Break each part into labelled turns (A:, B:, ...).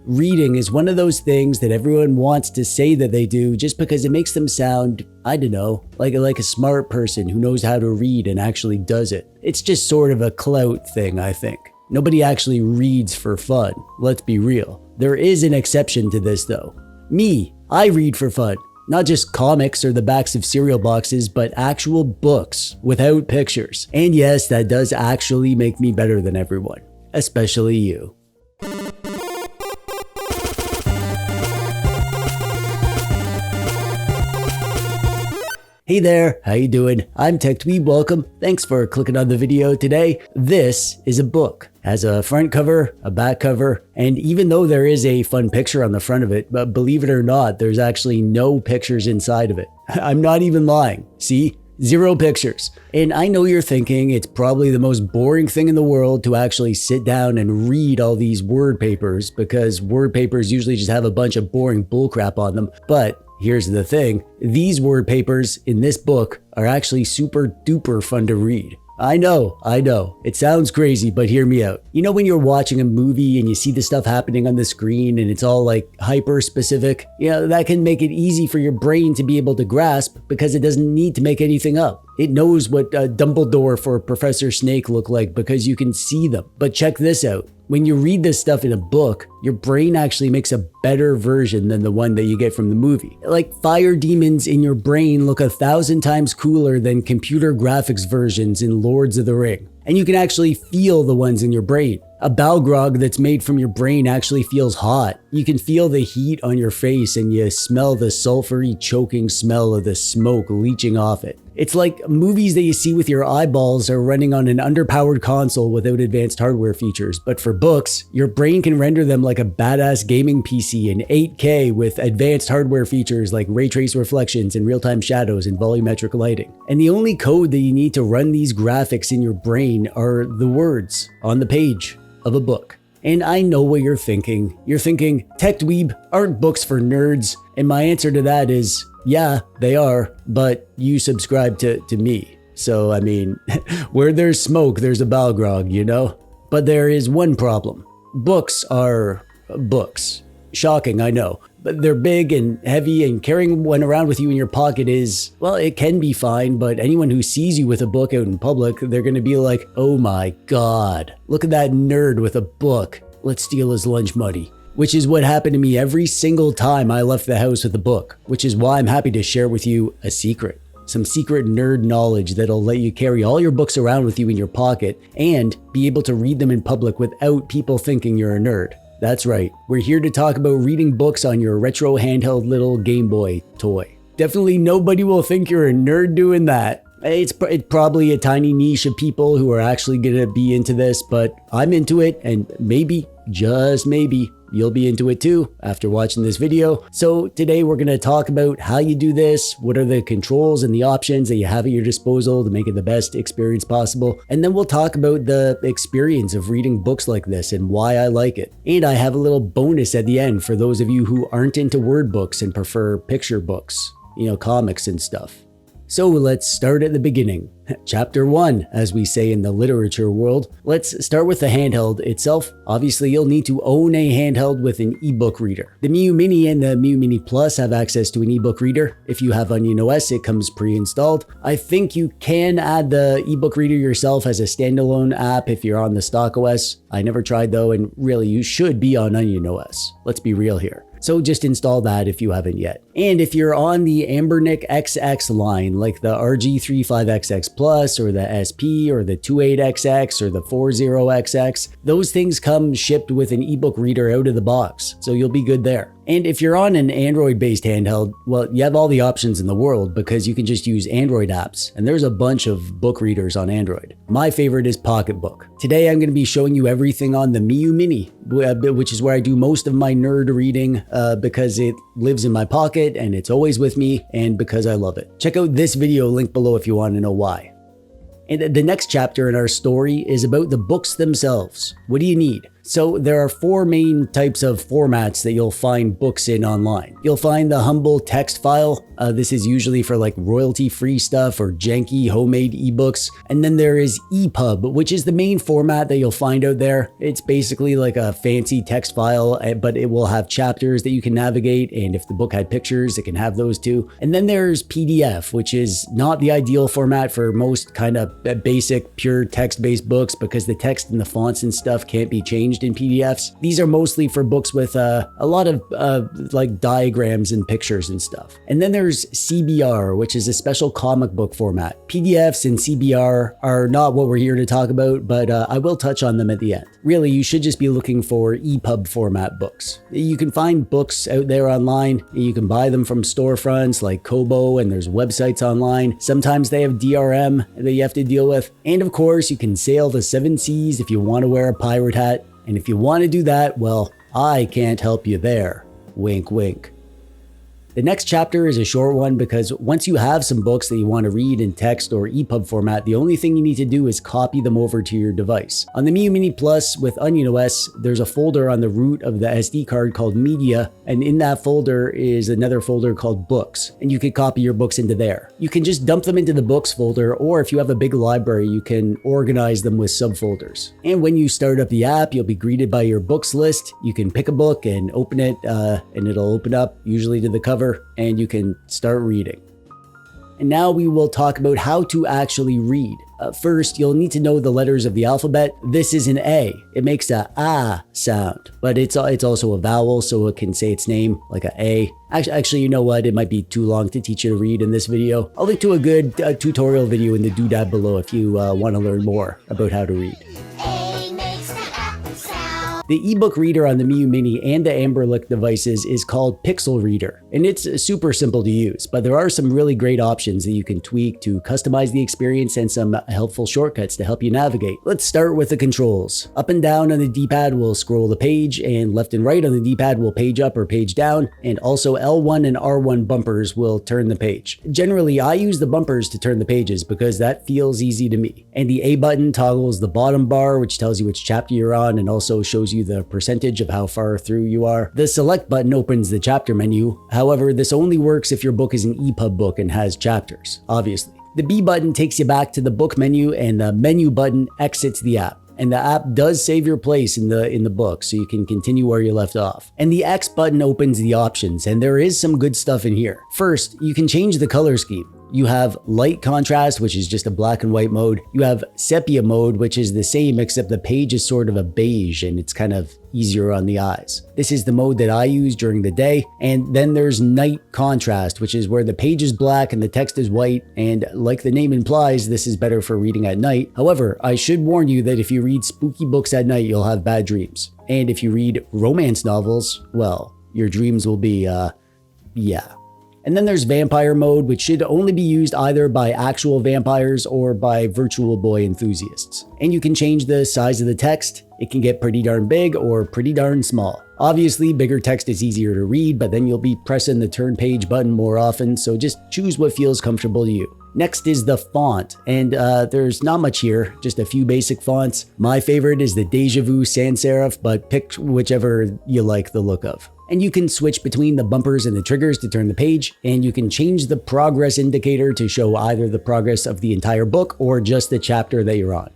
A: Reading is one of those things that everyone wants to say that they do just because it makes them sound, I don't know, like a smart person who knows how to read and actually does it. It's just sort of a clout thing, I think. Nobody actually reads for fun, let's be real. There is an exception to this though. Me, I read for fun. Not just comics or the backs of cereal boxes, but actual books without pictures. And yes, that does actually make me better than everyone, especially you. Hey there, how you doing? I'm TechDweeb, welcome. Thanks for clicking on the video today. This is a book. It has a front cover, a back cover, and even though there is a fun picture on the front of it, but believe it or not, there's actually no pictures inside of it. I'm not even lying. See? 0 pictures. And I know you're thinking it's probably the most boring thing in the world to actually sit down and read all these word papers because word papers usually just have a bunch of boring bullcrap on them. But here's the thing, these word papers in this book are actually super duper fun to read. I know, it sounds crazy, but hear me out. You know when you're watching a movie and you see the stuff happening on the screen and it's all like hyper specific? That can make it easy for your brain to be able to grasp because it doesn't need to make anything up. It knows what Dumbledore for Professor Snake look like because you can see them. But check this out. When you read this stuff in a book, your brain actually makes a better version than the one that you get from the movie. Like fire demons in your brain look 1,000 times cooler than computer graphics versions in Lords of the Ring. And you can actually feel the ones in your brain. A Balgrog that's made from your brain actually feels hot. You can feel the heat on your face and you smell the sulfury choking smell of the smoke leaching off it. It's like movies that you see with your eyeballs are running on an underpowered console without advanced hardware features. But for books, your brain can render them like a badass gaming PC in 8K with advanced hardware features like ray trace reflections and real-time shadows and volumetric lighting. And the only code that you need to run these graphics in your brain are the words on the page of a book. And I know what you're thinking. You're thinking, TechDweeb, aren't books for nerds? And my answer to that is, yeah, they are, but you subscribe to me. So, I mean, where there's smoke, there's a Balgrog, you know? But there is one problem. Books are books. Shocking, I know. But they're big and heavy, and carrying one around with you in your pocket is, well, it can be fine, but anyone who sees you with a book out in public, they're gonna be like, oh my god, look at that nerd with a book. Let's steal his lunch money. Which is what happened to me every single time I left the house with a book, which is why I'm happy to share with you a secret. Some secret nerd knowledge that'll let you carry all your books around with you in your pocket and be able to read them in public without people thinking you're a nerd. That's right, we're here to talk about reading books on your retro handheld little Gameboy toy. Definitely nobody will think you're a nerd doing that. It's probably a tiny niche of people who are actually gonna be into this, but I'm into it, and maybe, just maybe, you'll be into it too after watching this video. So today we're going to talk about how you do this, what are the controls and the options that you have at your disposal to make it the best experience possible. And then we'll talk about the experience of reading books like this and why I like it. And I have a little bonus at the end for those of you who aren't into word books and prefer picture books, comics and stuff. So let's start at the beginning. Chapter 1, as we say in the literature world. Let's start with the handheld itself. Obviously, you'll need to own a handheld with an ebook reader. The MIYOO Mini and the MIYOO Mini Plus have access to an ebook reader. If you have Onion OS, it comes pre-installed. I think you can add the ebook reader yourself as a standalone app if you're on the stock OS. I never tried though, and really you should be on Onion OS. Let's be real here. So just install that if you haven't yet. And if you're on the Ambernic XX line, like the RG35XX Plus or the SP or the 28XX or the 40XX, those things come shipped with an ebook reader out of the box, so you'll be good there. And if you're on an Android-based handheld, well, you have all the options in the world because you can just use Android apps, and there's a bunch of book readers on Android. My favorite is Pocketbook. Today I'm going to be showing you everything on the MIYOO Mini, which is where I do most of my nerd reading because it lives in my pocket and it's always with me and because I love it. Check out this video link below if you want to know why. And the next chapter in our story is about the books themselves. What do you need? So there are four main types of formats that you'll find books in online. You'll find the humble text file. This is usually for like royalty-free stuff or janky homemade ebooks. And then there is EPUB, which is the main format that you'll find out there. It's basically like a fancy text file, but it will have chapters that you can navigate. And if the book had pictures, it can have those too. And then there's PDF, which is not the ideal format for most kind of basic, pure text-based books because the text and the fonts and stuff can't be changed in PDFs. These are mostly for books with a lot of like diagrams and pictures and stuff. And then there's CBR, which is a special comic book format. PDFs and CBR are not what we're here to talk about, but I will touch on them at the end. Really, you should just be looking for EPUB format books. You can find books out there online. You can buy them from storefronts like Kobo, and there's websites online. Sometimes they have DRM that you have to deal with. And of course, you can sail the 7 seas if you want to wear a pirate hat. And if you want to do that, well, I can't help you there. Wink, wink. The next chapter is a short one because once you have some books that you want to read in text or EPUB format, the only thing you need to do is copy them over to your device. On the MIYOO Mini Plus with Onion OS, there's a folder on the root of the SD card called Media, and in that folder is another folder called Books, and you can copy your books into there. You can just dump them into the Books folder, or if you have a big library, you can organize them with subfolders. And when you start up the app, you'll be greeted by your books list. You can pick a book and open it, and it'll open up, usually to the cover, and you can start reading. And now we will talk about how to actually read. First, you'll need to know the letters of the alphabet. This is an A. It makes a ah sound, but it's also a vowel, so it can say its name like a A. Actually, you know what? It might be too long to teach you to read in this video. I'll link to a good tutorial video in the doodad below if you want to learn more about how to read. The ebook reader on the MIYOO Mini and the Amberlick devices is called Pixel Reader, and it's super simple to use, but there are some really great options that you can tweak to customize the experience and some helpful shortcuts to help you navigate. Let's start with the controls. Up and down on the D-pad will scroll the page, and left and right on the D-pad will page up or page down, and also L1 and R1 bumpers will turn the page. Generally, I use the bumpers to turn the pages because that feels easy to me. And the A button toggles the bottom bar, which tells you which chapter you're on and also shows you the percentage of how far through you are. The select button opens the chapter menu. However, this only works if your book is an EPUB book and has chapters, obviously. The B button takes you back to the book menu, and the menu button exits the app. And the app does save your place in the book, so you can continue where you left off. And the X button opens the options, and there is some good stuff in here. First, you can change the color scheme. You have light contrast, which is just a black and white mode. You have sepia mode, which is the same except the page is sort of a beige and it's kind of easier on the eyes. This is the mode that I use during the day. And then there's night contrast, which is where the page is black and the text is white. And like the name implies, this is better for reading at night. However, I should warn you that if you read spooky books at night, you'll have bad dreams. And if you read romance novels, well, your dreams will be, yeah. And then there's vampire mode, which should only be used either by actual vampires or by virtual boy enthusiasts. And you can change the size of the text. It can get pretty darn big or pretty darn small. Obviously, bigger text is easier to read, but then you'll be pressing the turn page button more often, so just choose what feels comfortable to you. Next is the font, and there's not much here, just a few basic fonts. My favorite is the Deja Vu Sans Serif, but pick whichever you like the look of. And you can switch between the bumpers and the triggers to turn the page, and you can change the progress indicator to show either the progress of the entire book or just the chapter that you're on.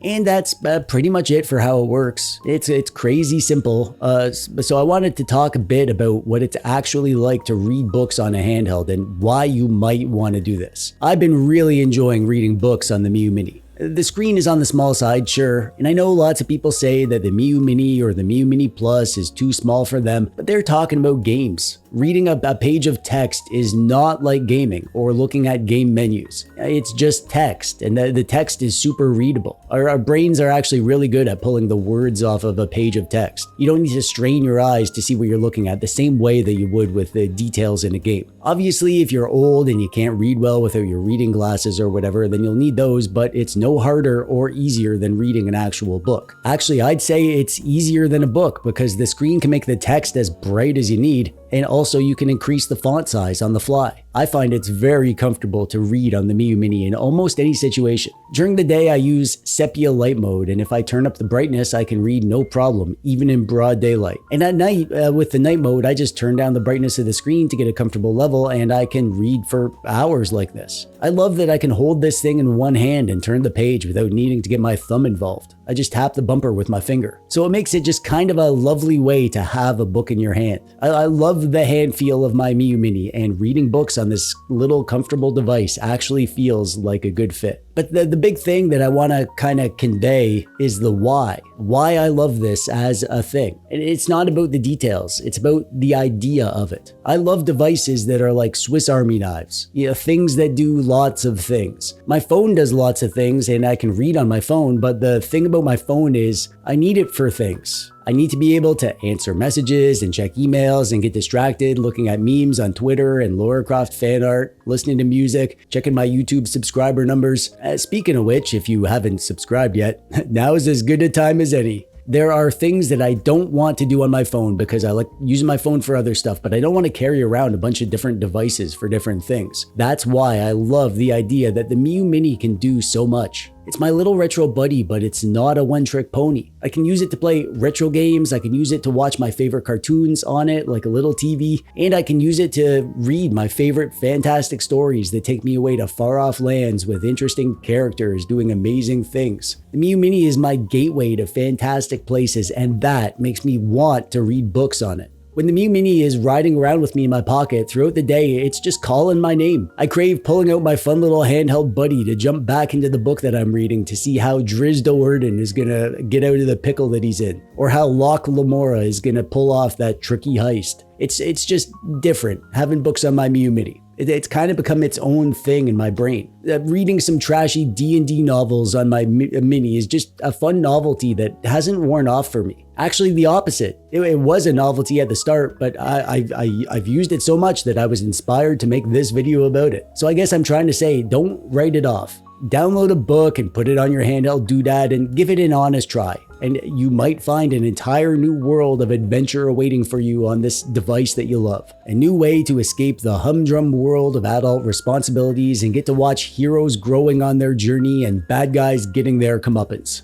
A: And that's pretty much it for how it works. It's crazy simple. So I wanted to talk a bit about what it's actually like to read books on a handheld and why you might want to do this. I've been really enjoying reading books on the MIYOO Mini. The screen is on the small side, sure, and I know lots of people say that the MIYOO Mini or the MIYOO Mini Plus is too small for them, but they're talking about games. Reading a page of text is not like gaming or looking at game menus. It's just text, and the text is super readable. Our brains are actually really good at pulling the words off of a page of text. You don't need to strain your eyes to see what you're looking at the same way that you would with the details in a game. Obviously, if you're old and you can't read well without your reading glasses or whatever, then you'll need those, but it's no harder or easier than reading an actual book. Actually, I'd say it's easier than a book because the screen can make the text as bright as you need, and also also you can increase the font size on the fly. I find it's very comfortable to read on the MIYOO MINI in almost any situation. During the day, I use sepia light mode, and if I turn up the brightness, I can read no problem, even in broad daylight. And at night, with the night mode, I just turn down the brightness of the screen to get a comfortable level, and I can read for hours like this. I love that I can hold this thing in one hand and turn the page without needing to get my thumb involved. I just tap the bumper with my finger. So it makes it just kind of a lovely way to have a book in your hand. I love the hand feel of my MIYOO MINI, and reading books on this little comfortable device actually feels like a good fit. But the big thing that I want to kind of convey is the why. Why I love this as a thing. It's not about the details, it's about the idea of it. I love devices that are like Swiss Army knives, things that do lots of things. My phone does lots of things and I can read on my phone, but the thing about my phone is I need it for things. I need to be able to answer messages and check emails and get distracted looking at memes on Twitter and Lara Croft fan art, listening to music, checking my YouTube subscriber numbers. Speaking of which, if you haven't subscribed yet, now is as good a time as any. There are things that I don't want to do on my phone because I like using my phone for other stuff, but I don't want to carry around a bunch of different devices for different things. That's why I love the idea that the MIYOO MINI can do so much. It's my little retro buddy, but it's not a one-trick pony. I can use it to play retro games, I can use it to watch my favorite cartoons on it like a little TV, and I can use it to read my favorite fantastic stories that take me away to far-off lands with interesting characters doing amazing things. The MIYOO MINI is my gateway to fantastic places, and that makes me want to read books on it. When the MIYOO MINI is riding around with me in my pocket throughout the day, it's just calling my name. I crave pulling out my fun little handheld buddy to jump back into the book that I'm reading to see how Drizzt is gonna get out of the pickle that he's in, or how Locke Lamora is gonna pull off that tricky heist. It's just different having books on my MIYOO MINI. It's kind of become its own thing in my brain. Reading some trashy D&D novels on my Mini is just a fun novelty that hasn't worn off for me. Actually, the opposite. It was a novelty at the start, but I've used it so much that I was inspired to make this video about it. So I guess I'm trying to say, don't write it off. Download a book and put it on your handheld doodad and give it an honest try. And you might find an entire new world of adventure awaiting for you on this device that you love. A new way to escape the humdrum world of adult responsibilities and get to watch heroes growing on their journey and bad guys getting their comeuppance.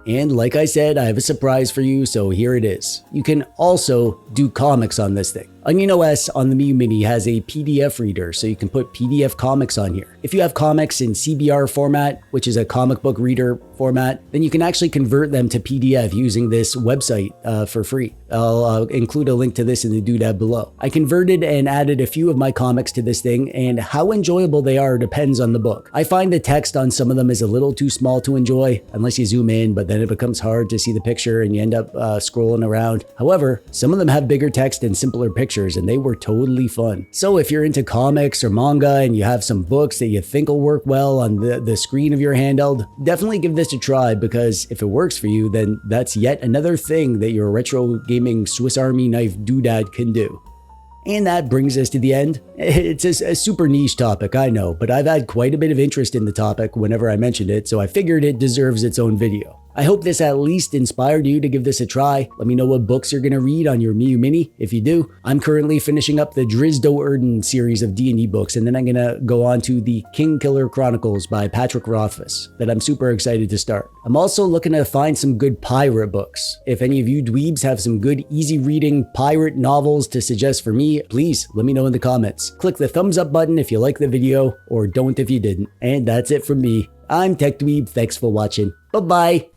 A: And like I said, I have a surprise for you, so here it is. You can also do comics on this thing. Onion OS on the MIYOO MINI has a PDF reader, so you can put PDF comics on here. If you have comics in CBR format, which is a comic book reader format, then you can actually convert them to PDF using this website for free. I'll include a link to this in the doodad below. I converted and added a few of my comics to this thing, and how enjoyable they are depends on the book. I find the text on some of them is a little too small to enjoy, unless you zoom in, but then it becomes hard to see the picture and you end up scrolling around. However, some of them have bigger text and simpler pictures, and they were totally fun. So if you're into comics or manga and you have some books that you think will work well on the screen of your handheld, definitely give this a try, because if it works for you, then that's yet another thing that your retro gaming Swiss Army knife doodad can do. And that brings us to the end. It's a super niche topic, I know, but I've had quite a bit of interest in the topic whenever I mentioned it, so I figured it deserves its own video. I hope this at least inspired you to give this a try. Let me know what books you're going to read on your MIYOO MINI. If you do, I'm currently finishing up the Drizzt series of D&D books, and then I'm going to go on to the King Killer Chronicles by Patrick Rothfuss that I'm super excited to start. I'm also looking to find some good pirate books. If any of you dweebs have some good easy reading pirate novels to suggest for me, please let me know in the comments. Click the thumbs up button if you like the video, or don't if you didn't. And that's it from me. I'm TechDweeb. Thanks for watching. Bye-bye.